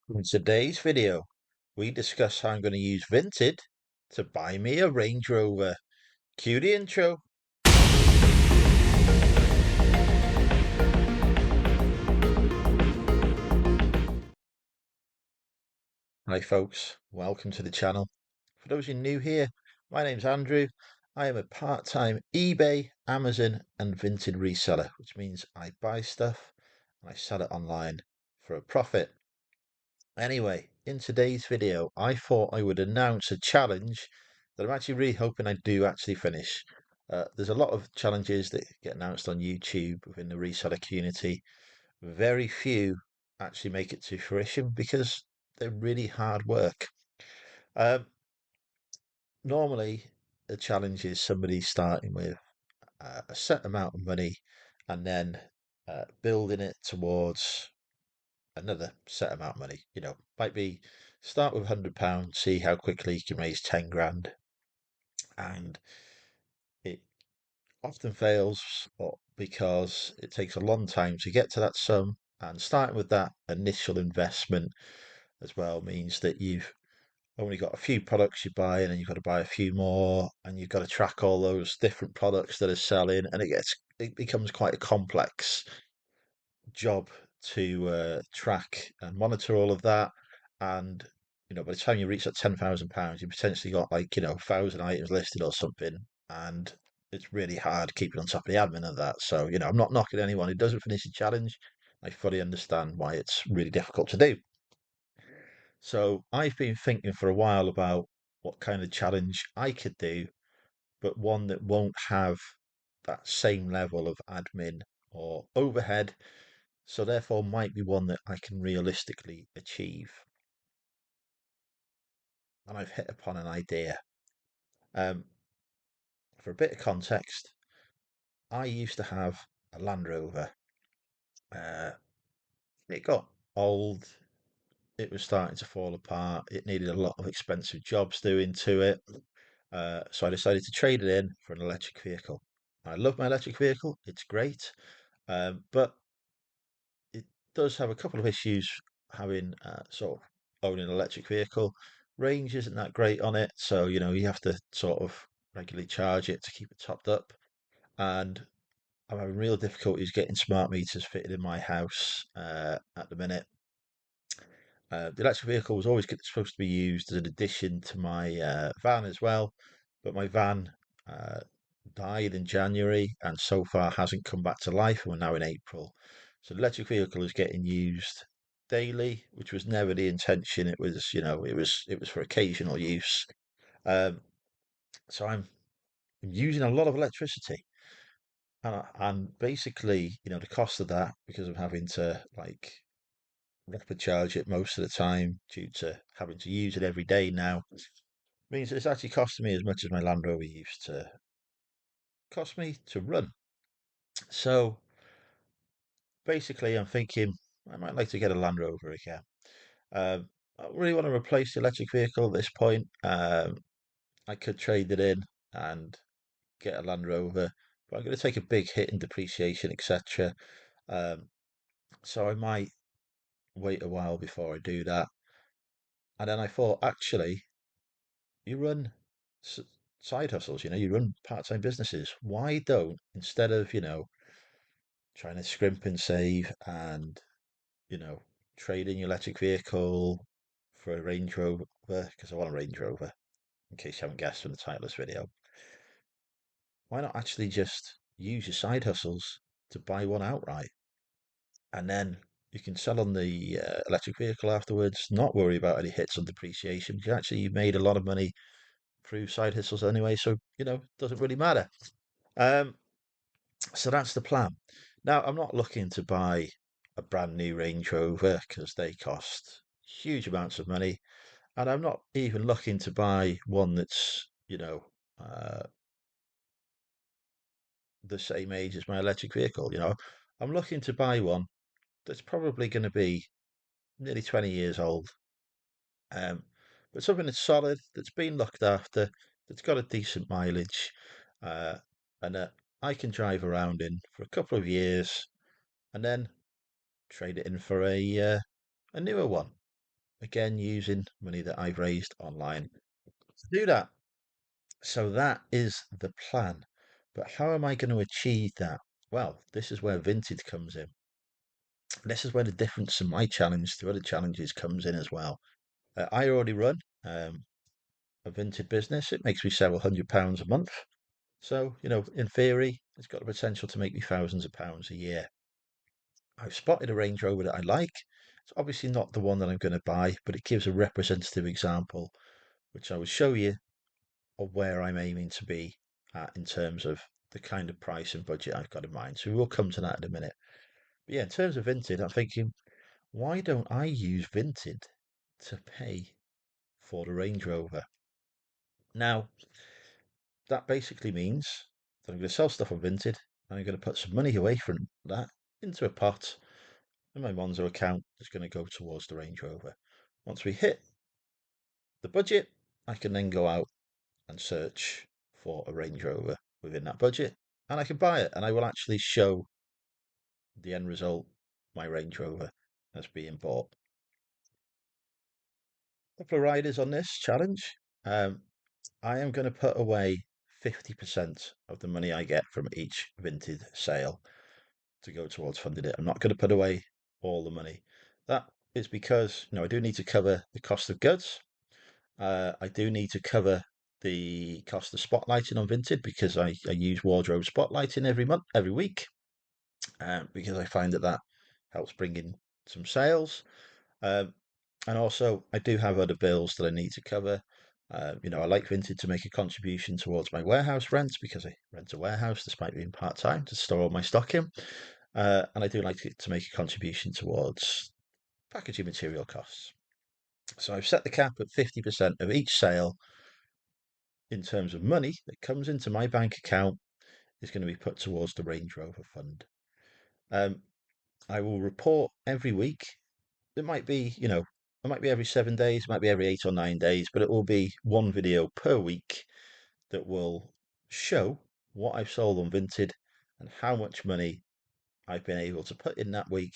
In today's video, we discuss how I'm going to use Vinted to buy me a Range Rover. Cue the intro. Hi folks, welcome to the channel. For those of you new here, my name's Andrew. I am a part-time eBay, Amazon and Vinted reseller, which means I buy stuff and I sell it online for a profit. Anyway, in today's video, I thought I would announce a challenge that I'm actually really hoping I do actually finish. There's a lot of challenges that get announced on YouTube within the reseller community. Very few actually make it to fruition because they're really hard work. Um, Normally, the challenge is somebody starting with a set amount of money and then building it towards another set amount of money. Might be start with £100, see how quickly you can raise 10 grand. And it often fails because it takes a long time to get to that sum. And starting with that initial investment as well means that you've only got a few products you buy, and then you've got to buy a few more, and you've got to track all those different products that are selling, and it becomes quite a complex job to track and monitor all of that. And by the time you reach that £10,000, you potentially got like 1,000 items listed or something, and it's really hard keeping on top of the admin of that. So I'm not knocking anyone who doesn't finish the challenge. I fully understand why it's really difficult to do. So I've been thinking for a while about what kind of challenge I could do, but one that won't have that same level of admin or overhead, so therefore might be one that I can realistically achieve. And I've hit upon an idea. Um, for a bit of context, I used to have a Land Rover. Uh, it got old. It was starting to fall apart. It needed a lot of expensive jobs doing to it. So I decided to trade it in for an electric vehicle. I love my electric vehicle. It's great. But it does have a couple of issues having sort of owning an electric vehicle. Range isn't that great on it, so you have to sort of regularly charge it to keep it topped up. And I'm having real difficulties getting smart meters fitted in my house at the minute. The electric vehicle was always supposed to be used as an addition to my van as well, but my van uh, died in January and so far hasn't come back to life. And we're now in April, so the electric vehicle is getting used daily, which was never the intention. It was, it was for occasional use. Um, so I'm using a lot of electricity, and basically, the cost of that because I'm having to like rapid charge it most of the time due to having to use it every day now means it's actually costing me as much as my Land Rover used to cost me to run. So basically, I'm thinking I might like to get a Land Rover again. I don't really want to replace the electric vehicle at this point. I could trade it in and get a Land Rover, but I'm going to take a big hit in depreciation, etc. Um, so I might wait a while before I do that. And then I thought, actually, you run s- side hustles, you run part-time businesses. Why don't, instead of, trying to scrimp and save and, you know, trade in your electric vehicle for a Range Rover, because I want a Range Rover, in case you haven't guessed from the title of this video, why not actually just use your side hustles to buy one outright? And then you can sell on the electric vehicle afterwards, not worry about any hits on depreciation, because actually you made a lot of money through side hustles anyway, so it doesn't really matter. Um, so that's the plan. Now I'm not looking to buy a brand new Range Rover because they cost huge amounts of money, and I'm not even looking to buy one that's uh, the same age as my electric vehicle. I'm looking to buy one that's probably going to be nearly 20 years old, um, but something that's solid, that's been looked after, that's got a decent mileage, uh, and that I can drive around in for a couple of years and then trade it in for a newer one. again using money that I've raised online to do that. So that is the plan. But how am I going to achieve that? Well, this is where Vinted comes in. This is where the difference in my challenge to other challenges comes in as well. I already run a Vinted business. It makes me several £100s a month. So, in theory, it's got the potential to make me thousands of pounds a year. I've spotted a Range Rover that I like. It's obviously not the one that I'm going to buy, but it gives a representative example, which I will show you of where I'm aiming to be at in terms of the kind of price and budget I've got in mind. So we'll come to that in a minute. But yeah, in terms of Vinted, I'm thinking, why don't I use Vinted to pay for the Range Rover? Now, that basically means that I'm going to sell stuff on Vinted and I'm going to put some money away from that into a pot, and my Monzo account is going to go towards the Range Rover. Once we hit the budget, I can then go out and search for a Range Rover within that budget, and I can buy it, and I will actually show the end result, my Range Rover, as being bought. A couple of riders on this challenge. I am going to put away 50% of the money I get from each Vinted sale to go towards funding it. I'm not going to put away all the money. That is because, I do need to cover the cost of goods. I do need to cover the cost of spotlighting on Vinted because I use wardrobe spotlighting every month, every week, because I find that helps bring in some sales. Um, and also, I do have other bills that I need to cover. I like Vinted to make a contribution towards my warehouse rent because I rent a warehouse despite being part time to store all my stock in. And I do like it to make a contribution towards packaging material costs. So I've set the cap at 50% of each sale in terms of money that comes into my bank account is going to be put towards the Range Rover fund. Um, I will report every week. It might be, it might be every 7 days, it might be every 8 or 9 days, but it will be one video per week that will show what I've sold on Vinted and how much money I've been able to put in that week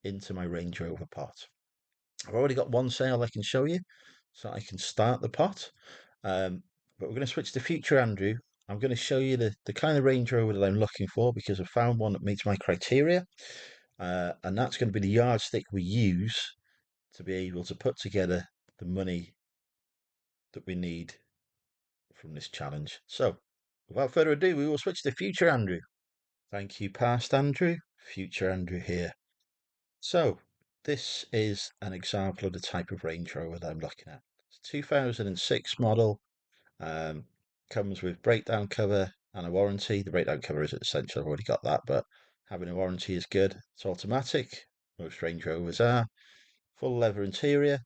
into my Range Rover pot. I've already got one sale I can show you, so I can start the pot. But we're going to switch to Future Andrew. I'm going to show you the kind of Range Rover that I'm looking for because I've found one that meets my criteria. And that's going to be the yardstick we use to be able to put together the money that we need from this challenge. So, without further ado, we will switch to Future Andrew. Thank you, past Andrew. Future Andrew here. So, this is an example of the type of Range Rover that I'm looking at. It's a 2006 model, um, comes with breakdown cover and a warranty. The breakdown cover is essential, I've already got that, but having a warranty is good. It's automatic, most Range Rovers are. Full leather interior,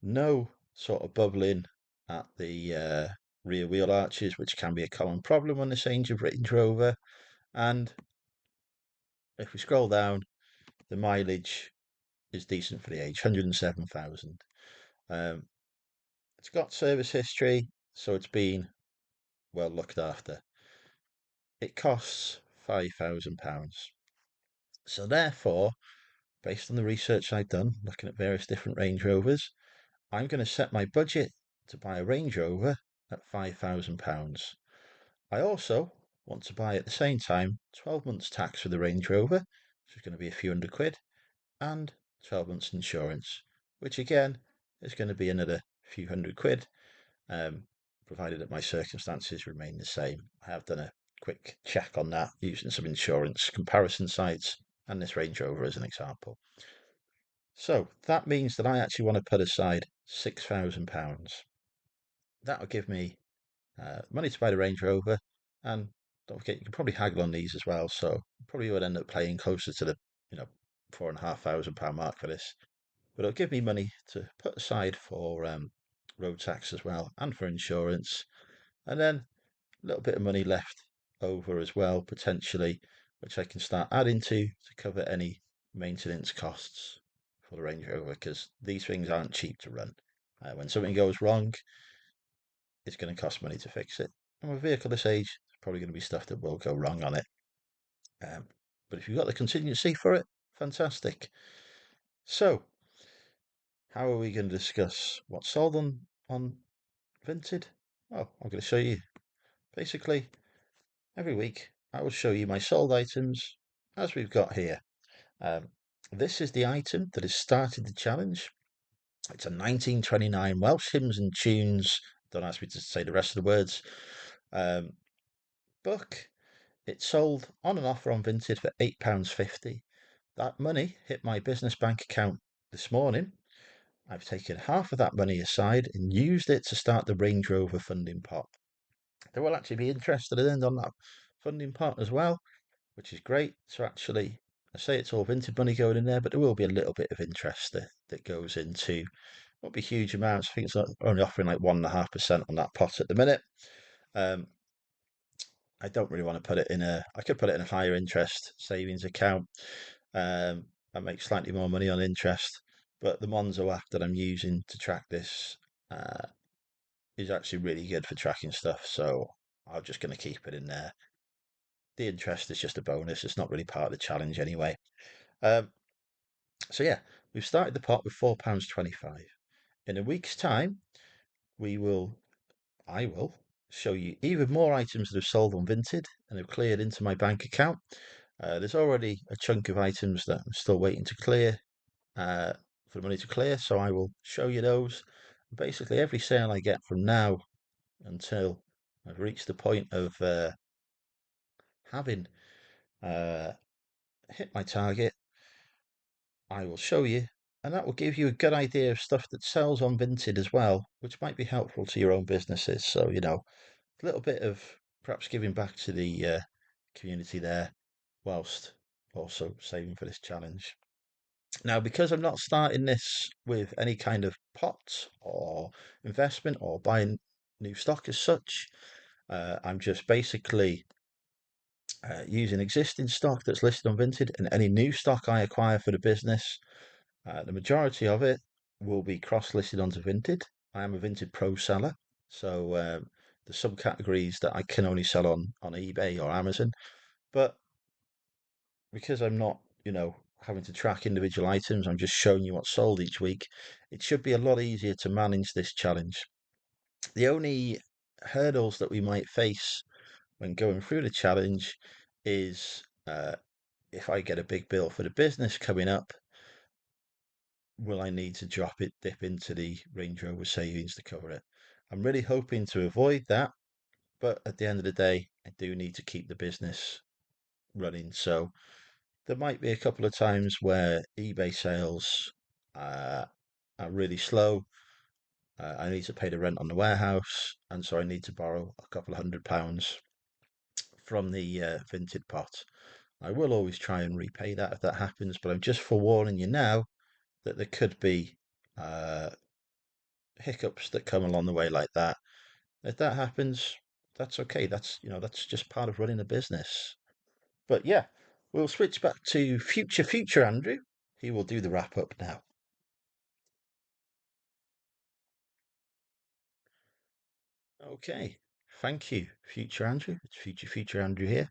no sort of bubbling at the rear wheel arches, which can be a common problem on this Range of Range Rover. And if we scroll down, the mileage is decent for the age, 107,000. Um, it's got service history, so it's been well looked after. It costs £5,000. So therefore, based on the research I've done, looking at various different Range Rovers, I'm going to set my budget to buy a Range Rover at £5,000. I also want to buy at the same time 12 months tax for the Range Rover, which is going to be a few hundred quid, and 12 months insurance, which again is going to be another few hundred quid, provided that my circumstances remain the same. I have done a quick check on that using some insurance comparison sites and this Range Rover as an example. So that means that I actually want to put aside £6,000. That will give me money to buy the Range Rover, and don't forget you can probably haggle on these as well. So probably would end up playing closer to the £4,500 mark for this, but it'll give me money to put aside for road tax as well and for insurance, and then a little bit of money left over as well potentially, which I can start adding to cover any maintenance costs for the Range Rover because these things aren't cheap to run. When something goes wrong, it's going to cost money to fix it. And with a vehicle this age, there's probably going to be stuff that will go wrong on it. Um, but if you've got the contingency for it, fantastic. So How are we going to discuss what's sold on Vinted? Oh, I'm going to show you. Basically, every week I will show you my sold items as we've got here. Um, this is the item that has started the challenge. It's a 1929 Welsh hymns and tunes. Don't ask me to say the rest of the words. Um, book. It sold on an offer on Vinted for £8.50. That money hit my business bank account this morning. I've taken half of that money aside and used it to start the Range Rover funding pot. They will actually be interested in on that funding pot as well, which is great. So actually, I say it's all Vinted money going in there, but there will be a little bit of interest that goes into, won't be huge amounts. I think it's only offering like 1.5% on that pot at the minute. Um, I don't really want to put it in I could put it in a higher interest savings account. I make slightly more money on interest, but the Monzo app that I'm using to track this uh, is actually really good for tracking stuff. So I'm just going to keep it in there. The interest is just a bonus. It's not really part of the challenge anyway. Um, so yeah, we've started the pot with £4.25. In a week's time, I will show you even more items that have sold on Vinted and have cleared into my bank account. There's already a chunk of items that I'm still waiting to clear, for the money to clear, so I will show you those. Basically, every sale I get from now until I've reached the point of having uh, hit my target, I will show you, and that will give you a good idea of stuff that sells on Vinted as well, which might be helpful to your own businesses. So, a little bit of perhaps giving back to the community there, whilst also saving for this challenge. Now, because I'm not starting this with any kind of pot or investment or buying new stock as such, I'm just basically using existing stock that's listed on Vinted and any new stock I acquire for the business. The majority of it will be cross-listed onto Vinted. I am a Vinted Pro seller, so there's some categories that I can only sell on eBay or Amazon. But because I'm not, having to track individual items, I'm just showing you what's sold each week. It should be a lot easier to manage this challenge. The only hurdles that we might face when going through the challenge is if I get a big bill for the business coming up, will I need to dip into the Range Rover savings to cover it? I'm really hoping to avoid that, but at the end of the day, I do need to keep the business running. So there might be a couple of times where eBay sales uh, are really slow. I need to pay the rent on the warehouse, and so I need to borrow a couple of £100 from the Vinted pot. I will always try and repay that if that happens, but I'm just forewarning you now that there could be uh, hiccups that come along the way like that. If that happens, that's okay. That's just part of running a business. But yeah, we'll switch back to future Andrew. He will do the wrap up now. Okay, thank you, future Andrew. It's future Andrew here.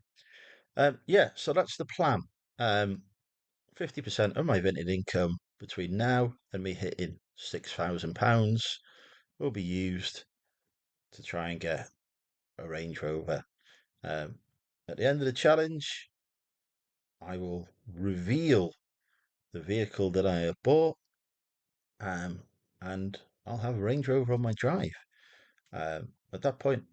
Yeah, so that's the plan. 50% of my vented income between now and me hitting £6,000 will be used to try and get a Range Rover. Um, at the end of the challenge, I will reveal the vehicle that I have bought, um, and I'll have a Range Rover on my drive. At that point,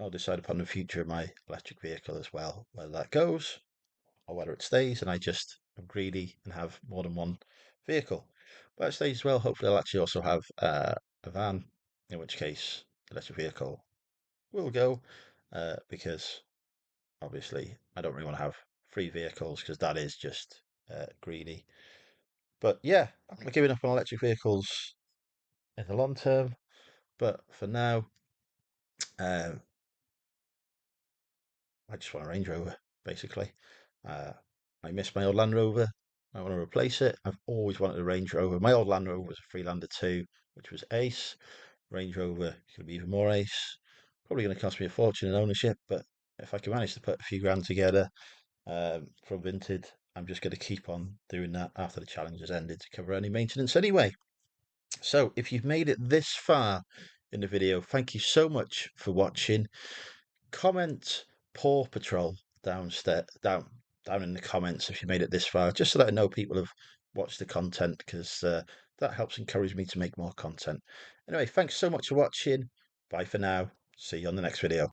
I'll decide upon the future of my electric vehicle as well, whether that goes or whether it stays, and I just am greedy and have more than one vehicle. But it stays as well. Hopefully, I'll actually also have a van, in which case, the electric vehicle will go, because obviously I don't really want to have three vehicles because that is just greedy. But yeah, I'm not giving up on electric vehicles in the long term. But for now, um, I just want a Range Rover, basically. Uh, I miss my old Land Rover. I want to replace it. I've always wanted a Range Rover. My old Land Rover was a Freelander 2, which was ace. Range Rover could be even more ace. Probably going to cost me a fortune in ownership, but if I can manage to put a few grand together from Vinted, I'm just going to keep on doing that after the challenge has ended to cover any maintenance anyway. So if you've made it this far in the video, thank you so much for watching. Comment Paw Patrol down in the comments if you made it this far, just so that I know people have watched the content, because that helps encourage me to make more content. Anyway, thanks so much for watching. Bye for now. See you on the next video.